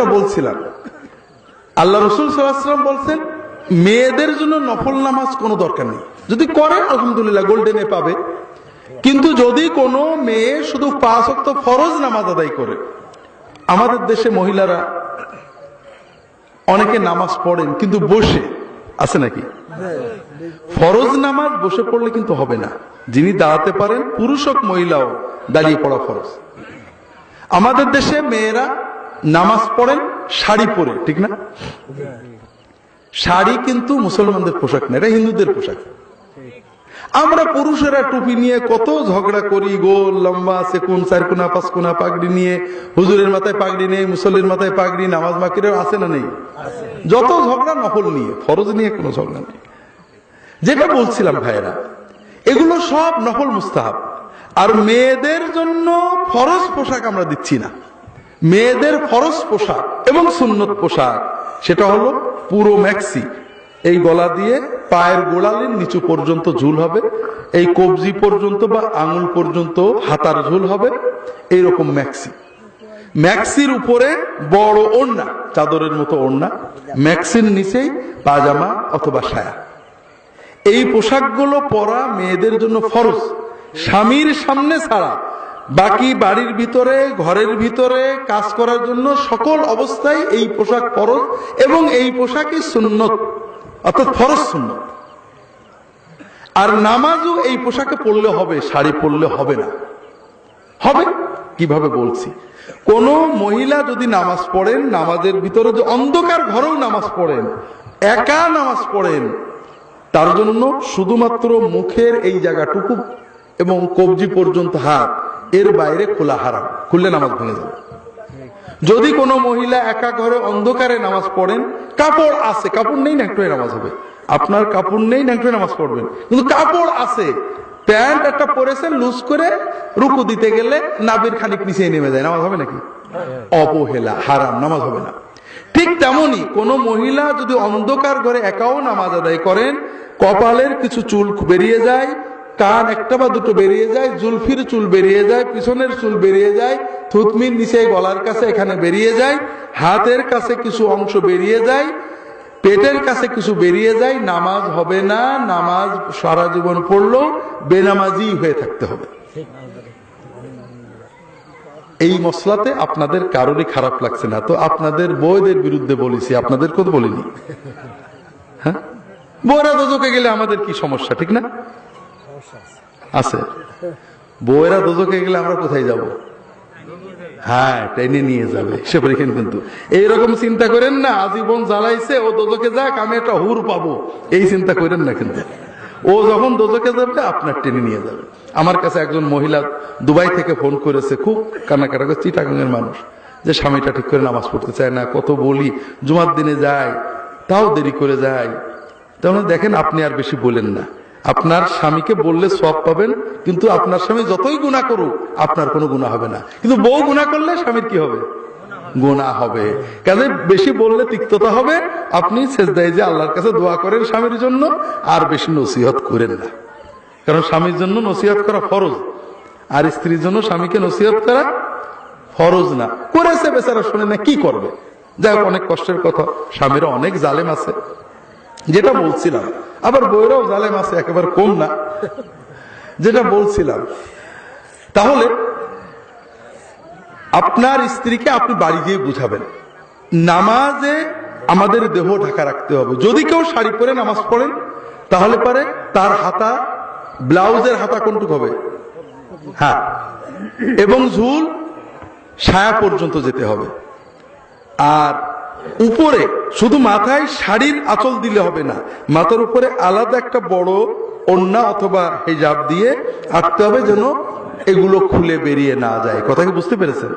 যেটা বলছিলাম, আল্লাহ রসুল সাল্লাল্লাহু আলাইহি ওয়াসাল্লাম বলছেন মেয়েদের জন্য নফল নামাজ কোনো দরকার নেই, যদি করে আলহামদুলিল্লাহ গোল্ডেনে পাবে। কিন্তু যদি কোনো মেয়ে শুধু 5 ওয়াক্ত ফরজ নামাজ আদায় করে, আমাদের দেশে মহিলারা অনেকে নামাজ পড়েন কিন্তু বসে আছে নাকি? ফরজ নামাজ বসে পড়লে কিন্তু হবে না, যিনি দাঁড়াতে পারেন পুরুষ হোক মহিলাও দাঁড়িয়ে পড়া ফরজ। আমাদের দেশে মেয়েরা নামাজ পড়েন শাড়ি পরে, ঠিক না? শাড়ি কিন্তু মুসলমানদের পোশাক না, এটা হিন্দুদের পোশাক। আমরা পুরুষেরা টুপি নিয়ে কত ঝগড়া করি, গোল লম্বা সেকুন 4 কোনা 5 কোনা পাগড়ি নিয়ে, হুজুরের মাথায় পাগড়ি নেই, মুসল্লির মাথায় পাগড়ি, নামাজ বাকিরেও আছে না নেই? যত ঝগড়া নফল নিয়ে, ফরজ নিয়ে কোনো ঝগড়া নেই। যেটা বলছিলাম ভাইয়েরা, এগুলো সব নফল মুস্তাহাব। আর মেয়েদের জন্য ফরজ পোশাক আমরা দিচ্ছি না। মেয়েদের ফরজ পোশাক এবং সুন্নত পোশাক সেটা হলো পুরো ম্যাক্সি, এই গলা দিয়ে পায়ের গোড়ালির নিচু পর্যন্ত ঝুল হবে, এই কবজি পর্যন্ত বা আঙুল পর্যন্ত হাতার ঝুল হবে, এইরকম ম্যাক্সি। ম্যাক্সির উপরে বড় ওড়না, চাদরের মতো ওড়না, ম্যাক্সির নিচেই পাজামা অথবা সায়া। এই পোশাকগুলো পরা মেয়েদের জন্য ফরজ, স্বামীর সামনে ছাড়া বাকি বাড়ির ভিতরে ঘরের ভিতরে কাজ করার জন্য সকল অবস্থায় এই পোশাক ফরজ, এবং এই পোশাকই সুন্নত অর্থাৎ ফরজ সুন্নত। আর নামাজও এই পোশাকে পড়লে হবে, শাড়ি পরলে হবে না। হবে কিভাবে বলছি, কোন মহিলা যদি নামাজ পড়েন, নামাজের ভিতরে যে অন্ধকার ঘরেও নামাজ পড়েন, একা নামাজ পড়েন, তার জন্য শুধুমাত্র মুখের এই জায়গাটুকু এবং কবজি পর্যন্ত হাত, এর বাইরে খোলা হারাম, খুললে নামাজ ভেঙে যাবে। যদি কোনো মহিলা একা ঘরে অন্ধকারে নামাজ পড়েন, কাপড় আছে, কাপড় নেই ন্যাংটোয় নামাজ হবে। আপনার কাপড় নেই ন্যাংটোয় নামাজ পড়বেন, কিন্তু কাপড় আছে, প্যান্ট একটা পরেছেন লুজ করে, রুকু দিতে গেলে নাভির খানিক নিচে নেমে যায়, নামাজ হবে নাকি? অবহেলা, হারাম, নামাজ হবে না। ঠিক তেমনি কোন মহিলা যদি অন্ধকার ঘরে একাও নামাজ আদায় করেন, কপালের কিছু চুল বেরিয়ে যায়, কান একটা বা দুটো বেরিয়ে যায়, জুলফির চুল বেরিয়ে যায়, পিছনের চুল বেরিয়ে যায়, থুতমির নিচে গলার কাছে এখানে বেরিয়ে যায়, হাতের কাছে কিছু অংশ বেরিয়ে যায়, পেটের কাছে কিছু বেরিয়ে যায়, নামাজ হবে না। নামাজ সারা জীবন পড়লেও বেনামাজি হয়ে থাকতে হবে। এই মসলাতে আপনাদের কারোরই খারাপ লাগছে না তো? আপনাদের বউদের বিরুদ্ধে বলেছি, আপনাদের কথা বলিনি। হ্যাঁ, বউরা দোজকে গেলে আমাদের কি সমস্যা, ঠিক না? আছে, বউয়েরা দোজকে গেলে আমরা কোথায় যাব? হ্যাঁ, টেনে নিয়ে যাবে সে পরীক্ষণ। কিন্তু এইরকম চিন্তা করেন না আজীবন জ্বালাইছে, ও দোজকে যাক, আমি একটা হুর পাবো, এই চিন্তা করেন না। কিন্তু ও যখন দোজকে যাবে আপনার টেনে নিয়ে যাবে। আমার কাছে একজন মহিলা দুবাই থেকে ফোন করেছে, খুব কান্নাকাটা করে, চিটাগাঙের মানুষ, যে স্বামীটা ঠিক করে নামাজ পড়তে চায় না, কত বলি, জুমার দিনে যায় তাও দেরি করে যায়। তাহলে দেখেন, আপনি আর বেশি বলেন না, আপনার স্বামীকে বললে সওয়াব পাবেন, কিন্তু আপনার স্বামী যতই গুনাহ করুক আপনার কোনো গুনাহ হবে না, কিন্তু বউ গুনাহ করলে স্বামীর কি হবে? গুনাহ হবে। কাজে বেশি বললে তিক্ততা হবে। আপনি সেজদায় যে আল্লাহর কাছে দোয়া করেন স্বামীর জন্য, আর বেশি নসিহত করেন না, কারণ স্বামীর জন্য নসিহত করা ফরজ, আর স্ত্রীর জন্য স্বামীকে নসিহত করা ফরজ না। করেছে বেচারা, শুনে না, কি করবে? যাই হোক, অনেক কষ্টের কথা। স্বামীরা অনেক জালেম আছে, যেটা বলছিলাম, আবার বউরাও জালেম আছে, একেবারে কম না, যেটা বলছিলাম। তাহলে আপনার স্ত্রীকে আপনি বাড়ি গিয়ে বুঝাবেন, নামাজে আমাদের দেহ ঢাকা রাখতে হবে। যদি কেউ শাড়ি পরে নামাজ পড়েন, তাহলে পারে তার হাতা, ব্লাউজের হাতা কোনটুকু হবে? হ্যাঁ, এবং ঝুল ছায়া পর্যন্ত যেতে হবে। আর উপরে শুধু মাথায় শাড়ির আঁচল দিলে হবে না, মাথার উপরে আলাদা একটা বড় ওড়না অথবা হিজাব দিয়ে আঁটতে হবে, যেন এগুলো খুলে বেরিয়ে না যায়। কথা কি বুঝতে পেরেছেন?